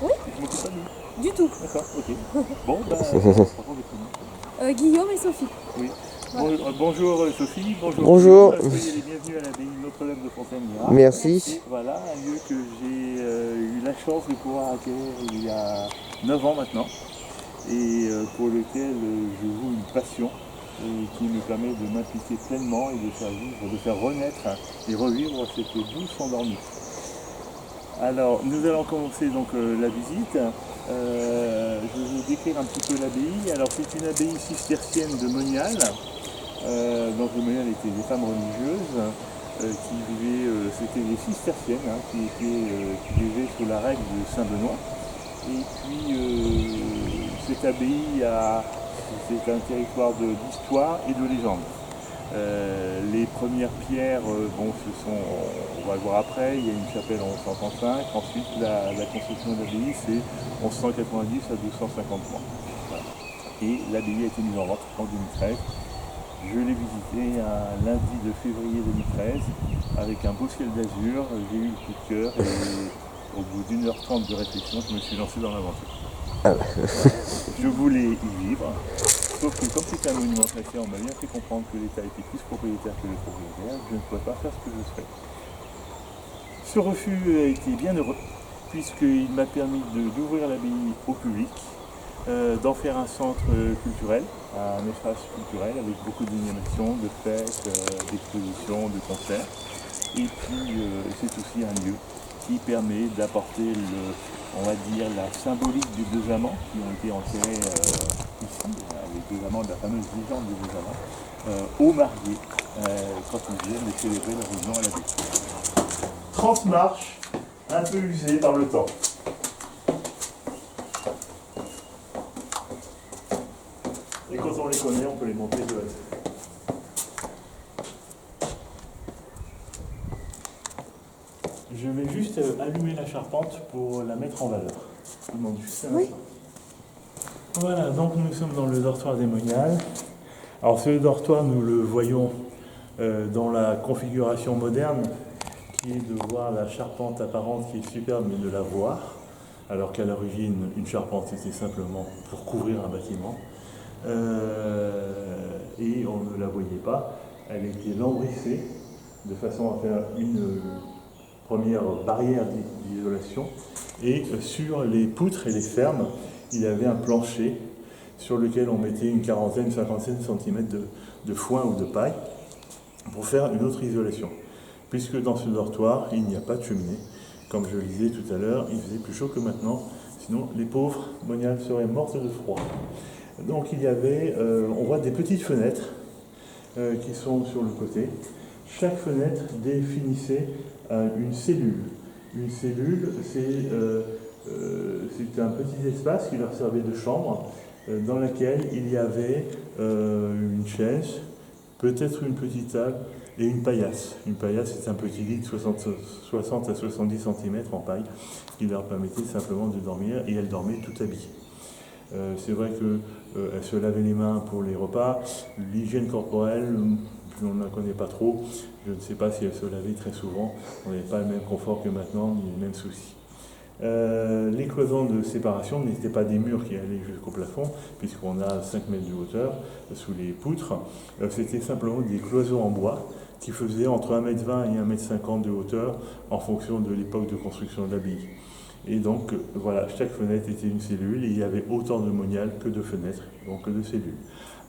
Oui. Je m'occupe pas de lui. Du tout. D'accord, ok. Bon, bah, Guillaume et Sophie. Oui. Voilà. Bonjour Sophie, bonjour. Bonjour. Soyez les bienvenus à l'abbaye Notre-Dame de Fontaine-Léra. Merci. Voilà, un lieu que j'ai eu la chance de pouvoir acquérir il y a 9 ans maintenant et pour lequel je voue une passion et qui me permet de m'impliquer pleinement et de faire vivre, de faire renaître et revivre cette douce endormie. Alors, nous allons commencer donc la visite. Je vais vous décrire un petit peu l'abbaye. Alors, c'est une abbaye cistercienne de Monial. Donc, le Monial étaient des femmes religieuses qui vivaient, c'était des cisterciennes qui vivaient sous la règle de Saint-Benoît. Et puis, cette abbaye, c'est un territoire d'histoire et de légende. Les premières pierres, on va le voir après, il y a une chapelle en 1135, ensuite la construction de l'abbaye c'est 1190 à 1253. Voilà. Et l'abbaye a été mise en vente en 2013. Je l'ai visité un lundi de février 2013 avec un beau ciel d'azur, j'ai eu le coup de cœur et au bout d'1h30 de réflexion, je me suis lancé dans l'aventure. Voilà. Je voulais y vivre. Sauf que comme c'était un monument classé, on m'a bien fait comprendre que l'État était plus propriétaire que le propriétaire, je ne pouvais pas faire ce que je souhaitais. Ce refus a été bien heureux, puisqu'il m'a permis d'ouvrir l'abbaye au public, d'en faire un centre culturel, un espace culturel avec beaucoup d'animation, de fêtes, d'expositions, de concerts. Et puis c'est aussi un lieu qui permet d'apporter on va dire la symbolique des deux amants qui ont été enterrés ici, les deux amants de la fameuse légende des deux amants, aux mariés quand ils viennent célébrer leur union à l'abbaye. 30 marches, un peu usées par le temps. Et quand on les connaît, on peut les monter de la tête. Je vais juste allumer la charpente pour la mettre en valeur. Je vous demande juste un instant. Voilà, donc nous sommes dans le dortoir des Moniales. Alors ce dortoir, nous le voyons dans la configuration moderne, qui est de voir la charpente apparente qui est superbe, mais de la voir, alors qu'à l'origine, une charpente c'était simplement pour couvrir un bâtiment. Et on ne la voyait pas, elle était lambrissée de façon à faire une première barrière d'isolation, et sur les poutres et les fermes, il y avait un plancher sur lequel on mettait une quarantaine, 55 cm de foin ou de paille pour faire une autre isolation. Puisque dans ce dortoir, il n'y a pas de cheminée. Comme je le disais tout à l'heure, il faisait plus chaud que maintenant, sinon les pauvres Moniales seraient mortes de froid. Donc il y avait, on voit des petites fenêtres qui sont sur le côté. Chaque fenêtre définissait une cellule. Une cellule, c'était un petit espace qui leur servait de chambre, dans laquelle il y avait une chaise, peut-être une petite table et une paillasse. Une paillasse, c'est un petit lit de 60 à 70 cm en paille, qui leur permettait simplement de dormir, et elles dormaient tout habillées. C'est vrai qu'elle se lavait les mains pour les repas. L'hygiène corporelle, on ne la connaît pas trop. Je ne sais pas si elle se lavait très souvent. On n'avait pas le même confort que maintenant, ni les mêmes soucis. Les cloisons de séparation n'étaient pas des murs qui allaient jusqu'au plafond, puisqu'on a 5 mètres de hauteur sous les poutres. C'était simplement des cloisons en bois qui faisaient entre 1,20 m et 1,50 m de hauteur en fonction de l'époque de construction de l'abbaye. Et donc, voilà, chaque fenêtre était une cellule et il y avait autant de moniales que de fenêtres, donc que de cellules.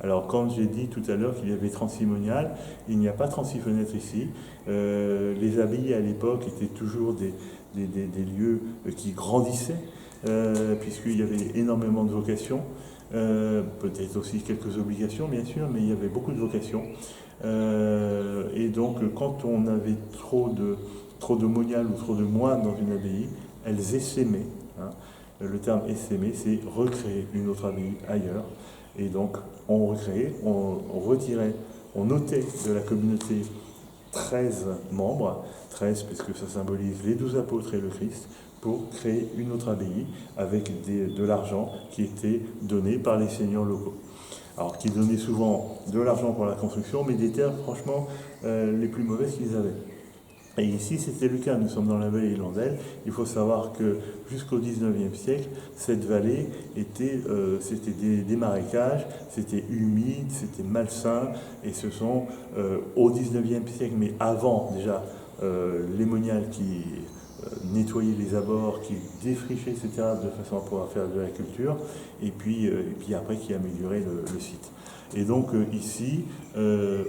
Alors, quand j'ai dit tout à l'heure qu'il y avait 36 moniales, il n'y a pas 36 fenêtres ici. Les abbayes à l'époque étaient toujours des lieux qui grandissaient, puisqu'il y avait énormément de vocations, peut-être aussi quelques obligations, bien sûr, mais il y avait beaucoup de vocations. Et donc, quand on avait trop de moniales ou trop de moines dans une abbaye, elles essaimaient. Hein. Le terme essaimer, c'est recréer une autre abbaye ailleurs. Et donc, on recréait, on retirait, on ôtait de la communauté 13 membres, 13 puisque ça symbolise les 12 apôtres et le Christ, pour créer une autre abbaye avec de l'argent qui était donné par les seigneurs locaux. Alors, qui donnaient souvent de l'argent pour la construction, mais des terres, franchement, les plus mauvaises qu'ils avaient. Et ici, c'était le cas. Nous sommes dans la vallée Landelle. Il faut savoir que jusqu'au 19e siècle, cette vallée c'était des marécages, c'était humide, c'était malsain. Et ce sont au 19e siècle, mais avant déjà, les moniales qui nettoyaient les abords, qui défrichaient ces terres de façon à pouvoir faire de la culture, et puis après qui amélioraient le site. Et donc ici,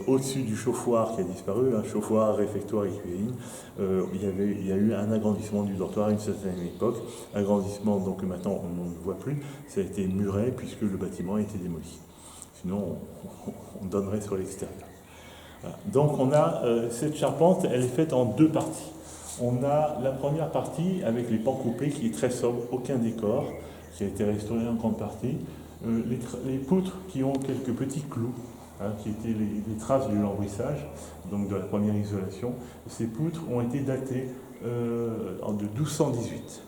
au-dessus du chauffoir qui a disparu, un chauffoir, réfectoire et cuisine, il y a eu un agrandissement du dortoir à une certaine époque. Agrandissement, donc maintenant on ne voit plus, ça a été muré puisque le bâtiment a été démoli. Sinon on donnerait sur l'extérieur. Voilà. Donc on a cette charpente, elle est faite en deux parties. On a la première partie avec les pans coupés qui est très sobre, aucun décor, qui a été restauré en grande partie. Les poutres qui ont quelques petits clous, hein, qui étaient les traces du lambrissage, donc de la première isolation. Ces poutres ont été datées de 1218,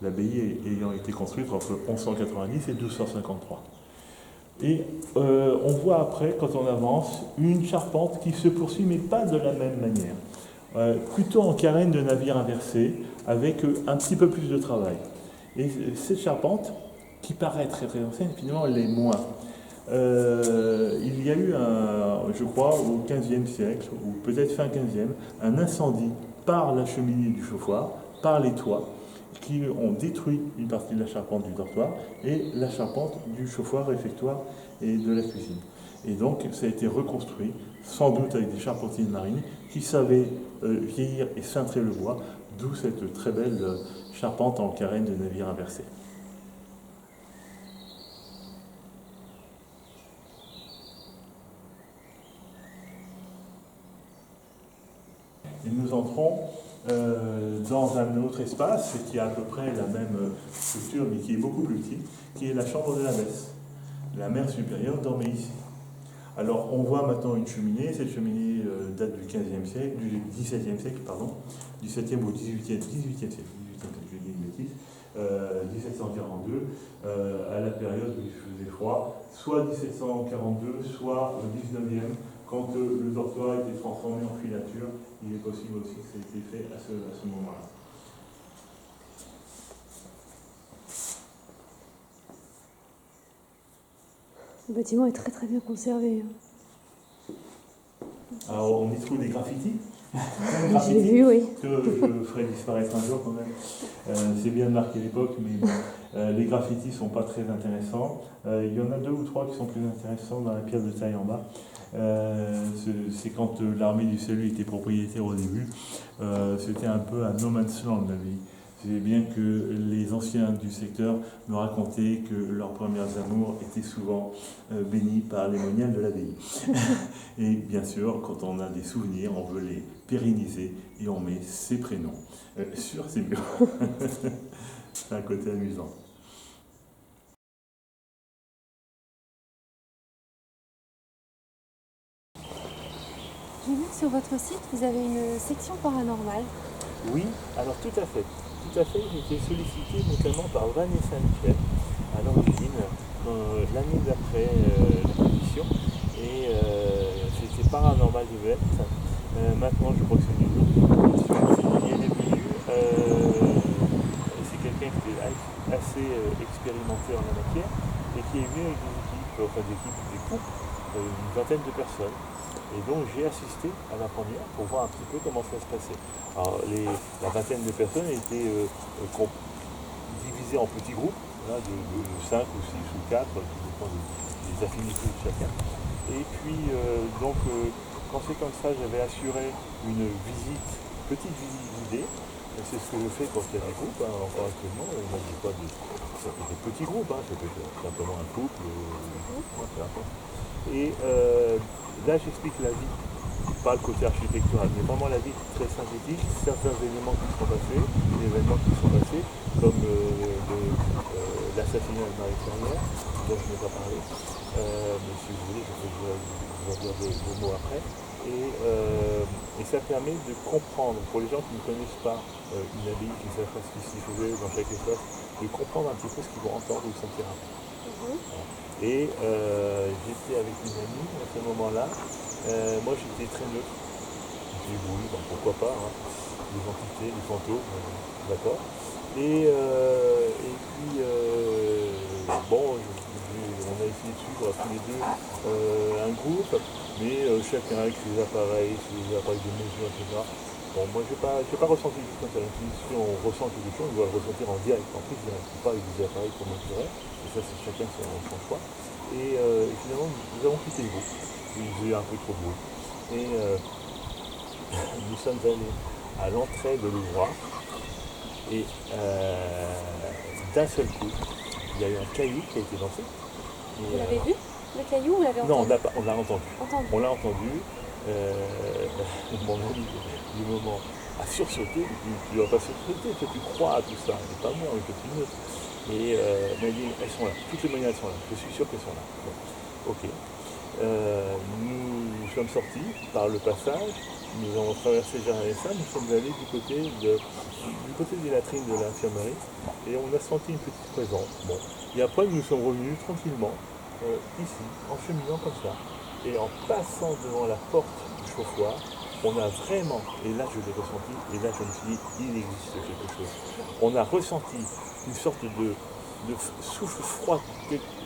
l'abbaye ayant été construite entre 1190 et 1253. Et on voit après, quand on avance, une charpente qui se poursuit, mais pas de la même manière. Plutôt en carène de navire inversé, avec un petit peu plus de travail. Et cette charpente, qui paraît très très ancienne, finalement elle l'est moins. Il y a eu, je crois, au XVe siècle, ou peut-être fin XVe, un incendie par la cheminée du chauffoir, par les toits, qui ont détruit une partie de la charpente du dortoir et la charpente du chauffoir, réfectoire et de la cuisine. Et donc ça a été reconstruit, sans doute avec des charpentiers de marine qui savaient vieillir et cintrer le bois, d'où cette très belle charpente en carène de navire inversé. Et nous entrons dans un autre espace qui a à peu près la même structure, mais qui est beaucoup plus petit, qui est la chambre de l'abbesse. La mère supérieure dormait ici. Alors on voit maintenant une cheminée, cette cheminée date du 15e siècle, du 17e siècle, pardon, du 7e au 18e siècle, je dis une bêtise, 1742, à la période où il faisait froid, soit 1742, soit au 19e, quand le dortoir a été transformé en filature. Il est possible aussi que ça ait été fait à ce moment-là. Le bâtiment est très très bien conservé. Alors on y trouve des graffitis. Je l'ai vu, oui. Que je ferai disparaître un jour quand même. C'est bien de marquer l'époque, mais les graffitis ne sont pas très intéressants. Il y en a 2 ou 3 qui sont plus intéressants dans la pierre de taille en bas. C'est quand l'armée du salut était propriétaire au début. C'était un peu un no man's land, la vie. C'est bien que les anciens du secteur me racontaient que leurs premières amours étaient souvent bénies par les moniales de l'abbaye. Et bien sûr, quand on a des souvenirs, on veut les pérenniser et on met ses prénoms sur ces murs. C'est un côté amusant. J'ai vu que sur votre site, vous avez une section paranormale. Oui, alors tout à fait. Tout à fait, j'ai été sollicité notamment par Vanessa Michel à l'origine, l'année d'après l'exposition, et c'était Paranormal Event. Maintenant, je crois que c'est une autre exposition. Et elle est venue, c'est quelqu'un qui est assez expérimenté en la matière, et qui est venu avec des équipes des couples, une vingtaine de personnes. Et donc j'ai assisté à la première pour voir un petit peu comment ça se passait. Alors la vingtaine de personnes étaient divisées en petits groupes, là, de 5 ou 6 ou 4, ça dépend des affinités de chacun. Et puis quand c'est comme ça, j'avais assuré une petite visite guidée. C'est ce que je fais quand il y a des groupes, encore actuellement. Moi, je dis pas ça peut être des petits groupes, ça peut être simplement un couple, peu importe. Et là, j'explique la vie, pas le côté architectural, mais vraiment la vie très synthétique, certains éléments qui sont passés, des événements qui sont passés, comme l'assassinat de Marie Ferrière, dont je n'ai pas parlé, mais si vous voulez, je vais vous en dire deux mots après. Et ça permet de comprendre, pour les gens qui ne connaissent pas une abbaye, qui ne savent pas ce qui s'y faisait dans chaque espace, de comprendre un petit peu ce qu'ils vont entendre ou sentir après. Voilà. Et j'étais avec une amie à ce moment-là. Moi j'étais très neutre. J'ai dit oui, bon, pourquoi pas, les entités, les fantômes, d'accord. Et puis bon, on a essayé de suivre tous les deux un groupe, mais chacun avec ses appareils de mesure, etc. Bon, moi j'ai pas ressenti du tout comme ça. Si on ressent quelque chose, on doit le ressentir en direct, en prise direct, pas avec des appareils qu'on mesurait. Et ça c'est chacun son choix. Et finalement nous avons quitté le groupe. Il faisait un peu trop de bruit. Et nous sommes allés à l'entrée de l'ouvroir. Et d'un seul coup, il y a eu un caillou qui a été lancé. Vous l'avez vu, le caillou, ou vous l'avez entendu? Non, on l'a entendu. On l'a entendu. Mon ami, du moment, a sursauté. Tu ne dois pas sursauter, tu crois à tout ça. Et pas moi, mais une autre. Et m'a dit, elles sont là. Toutes les manières, elles sont là. Je suis sûr qu'elles sont là. Bon, ok. Nous sommes sortis par le passage. Nous avons traversé Jardin des Saints, nous sommes allés du côté des latrines de l'infirmerie et on a senti une petite présence. Bon. Et après nous sommes revenus tranquillement, ici, en cheminant comme ça. Et en passant devant la porte du chauffoir, on a vraiment, et là je l'ai ressenti, et là je me suis dit, il existe quelque chose. On a ressenti une sorte de souffle froid,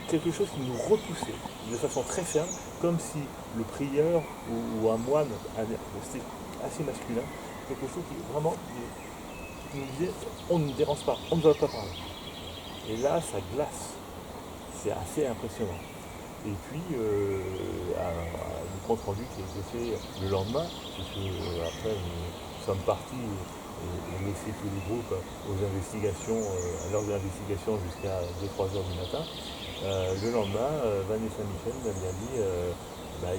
quelque chose qui nous repoussait de façon très ferme, comme si le prieur ou un moine, c'était assez masculin, quelque chose qui vraiment nous disait on ne dérange pas, on ne va pas parler. Et là, ça glace. C'est assez impressionnant. Et puis, le compte rendu qui a été fait le lendemain, puisque après nous sommes partis et laissé tous les groupes aux investigations, à l'heure de l'investigation jusqu'à 2-3 heures du matin. Le lendemain, Vanessa Michel m'a bien dit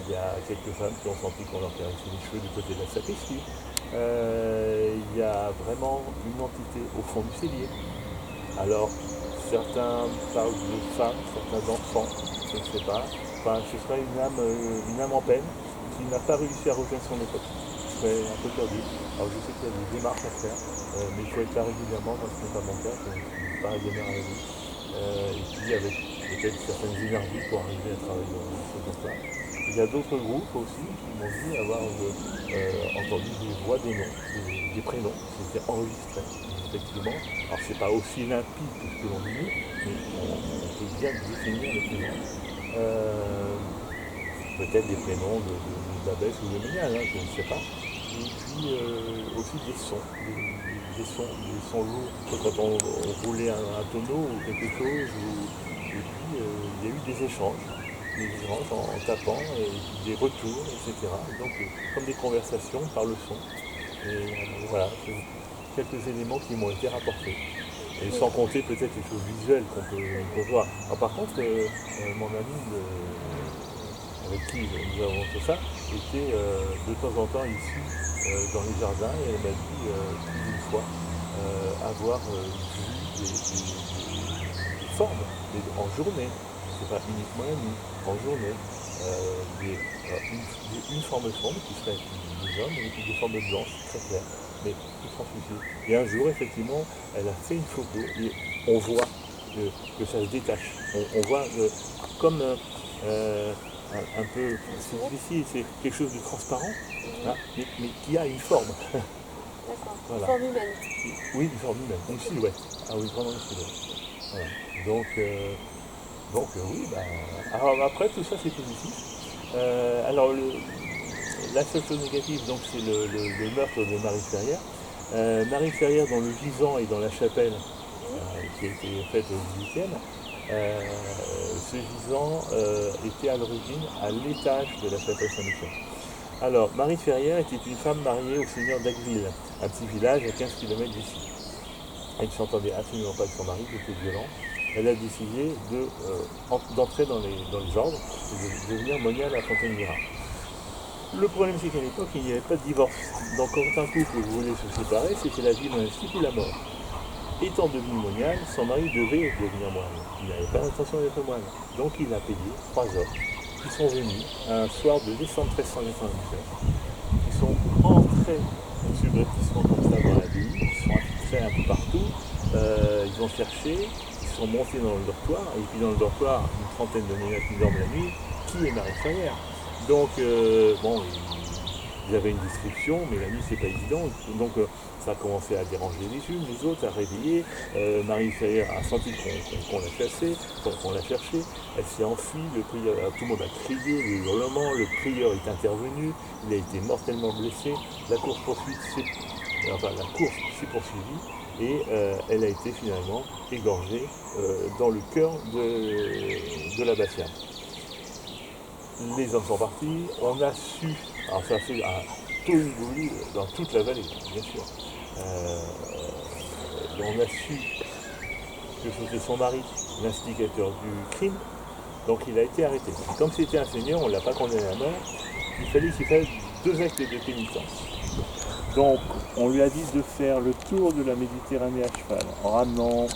il y a quelques femmes qui ont senti qu'on leur caressait les cheveux du côté de la sacristie. Il y a vraiment une entité au fond du cellier. Alors, certains parlent de femmes, certains d'enfants, je ne sais pas. Enfin, ce serait une âme en peine qui n'a pas réussi à rejoindre son époque. Je serais un peu perdu. Alors, je sais qu'il y a des démarches à faire, mais il faut être là régulièrement. Moi, ce n'est pas mon cas, je ne suis pas à démarrer avec vous. Et puis, avec peut-être certaines énergies pour arriver à travailler dans des choses comme ça. Il y a d'autres groupes aussi qui m'ont dit avoir entendu des voix, des noms, des prénoms, c'était enregistré, effectivement. Alors c'est pas aussi limpide que ce que l'on dit, mais on peut bien définir les prénoms. Peut-être des prénoms d'abbesse ou de ménial, je ne sais pas. Et puis aussi des sons, des sons lourds, quand on roulait un tonneau ou quelque chose, et puis il y a eu des échanges en tapant, et des retours, etc. Donc comme des conversations par le son. Et voilà, quelques éléments qui m'ont été rapportés. Et sans compter peut-être les choses visuelles qu'on peut voir. Alors, par contre, mon ami avec qui nous avons fait ça était de temps en temps ici dans les jardins, et elle m'a dit plus d'une fois avoir vu des formes en journée. C'est pas uniquement la nuit, en journée, une forme sombre qui serait des hommes, et puis des formes blanches très claires, mais tout translucides. Et un jour, effectivement, elle a fait une photo et on voit que ça se détache. On voit comme un peu, c'est difficile, c'est quelque chose de transparent, mais qui a une forme. D'accord, Voilà. Une forme humaine. Oui, une forme humaine, une silhouette. Ah oui, vraiment une silhouette. Voilà. Donc, Donc oui, alors, après tout ça c'est positif. Alors la seule chose négative, donc, c'est le meurtre de Marie Ferrière. Marie Ferrière, dont le gisant est dans la chapelle qui a été faite au XVIIIe, ce gisant était à l'origine à l'étage de la chapelle Saint-Michel. Alors, Marie Ferrière était une femme mariée au seigneur d'Aqueville, un petit village à 15 km d'ici. Elle ne s'entendait absolument pas avec son mari, qui était violent. Elle a décidé d'entrer dans les ordres et de devenir moniale à Fontaine-Mira. Le problème, c'est qu'à l'époque, il n'y avait pas de divorce. Donc, quand un couple voulait se séparer, c'était la vie monastique ou la mort. Étant devenu monial, son mari devait devenir moine. Il n'avait pas l'intention d'être moine. Donc, il a payé 3 hommes qui sont venus un soir de décembre 1399, qui sont entrés subrepticement comme ça dans l'abbaye, ils sont infiltrés un peu partout, ils ont cherché, ils sont montés dans le dortoir, et puis dans le dortoir, une trentaine de moines qui dorment la nuit, qui est Marie Ferrière. Donc, bon, ils avaient une description, mais la nuit, c'est pas évident. Donc, ça a commencé à déranger les unes, les autres, à réveiller. Marie Ferrière a senti qu'on l'a chassée, qu'on l'a cherchée. Elle s'est enfuie, tout le monde a crié, les hurlements, le prieur est intervenu, il a été mortellement blessé. La course s'est poursuivie et elle a été finalement égorgée dans le cœur de l'abbatiat. Les hommes sont partis, on a su, alors ça a fait un tohu-bohu dans toute la vallée, bien sûr. On a su que c'était son mari, l'instigateur du crime, donc il a été arrêté. Comme c'était un seigneur, on ne l'a pas condamné à mort, il fallait qu'il fasse 2 actes de pénitence. Donc on lui a dit de faire le tour de la Méditerranée à cheval, en ramenant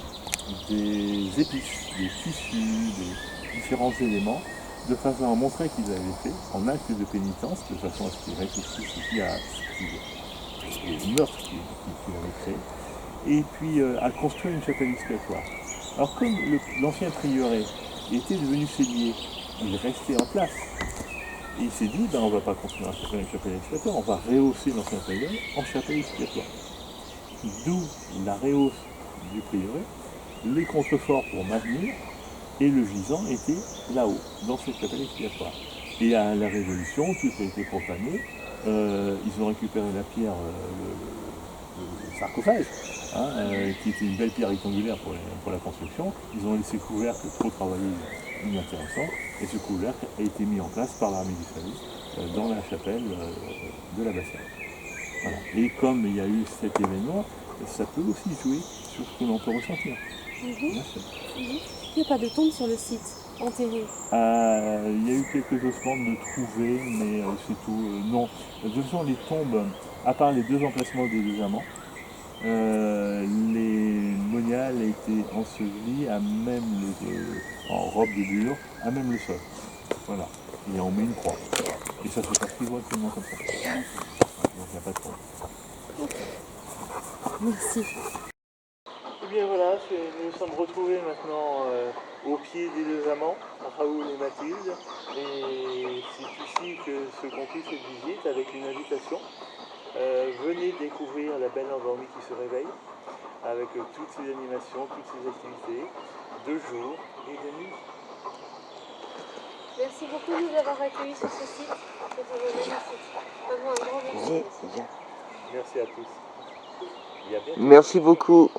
des épices, des tissus, des différents éléments, de façon à montrer qu'ils avaient fait en acte de pénitence, de façon à ce qu'ils réfléchissent aussi à le meurtre qu'il avait créé, et puis à construire une chapelle expiatoire. Alors comme l'ancien prieuré était devenu cellier, il restait en place. Et il s'est dit, on ne va pas construire une chapelle expiatoire, on va rehausser l'ancien prieuré en chapelle expiatoire. D'où la rehausse du prieuré, les contreforts pour maintenir, et le gisant était là-haut, dans cette chapelle expiatoire. Et à la Révolution, tout a été profané. Ils ont récupéré la pierre, le sarcophage, qui était une belle pierre rectangulaire pour la construction. Ils ont laissé couvercle trop travaillé, inintéressant, et ce couvercle a été mis en place par l'armée du salut dans la chapelle de l'abbatiat. Voilà. Et comme il y a eu cet événement, ça peut aussi jouer sur ce que l'on peut ressentir. Bien sûr. Il n'y a pas de tombe sur le site, enterrée. Il y a eu quelques ossements de trouver, mais c'est tout. Non, de toute façon, les tombes, à part les 2 emplacements des 2 amants, les moniales étaient ensevelies à même en robe de bure, à même le sol. Voilà. Et on met une croix. Et ça se passe toujours absolument comme ça. Donc il n'y a pas de tombe. Merci. Eh bien voilà, nous nous sommes retrouvés maintenant au pied des 2 amants, Raoul et Mathilde. Et c'est ici que se conclut cette visite avec une invitation. Venez découvrir la belle endormie qui se réveille, avec toutes ces animations, toutes ces activités, de jour et de nuit. Merci beaucoup de nous avoir accueillis sur ce site. C'était magnifique. Vraiment un grand merci. Merci à tous. Et à bientôt. Merci beaucoup.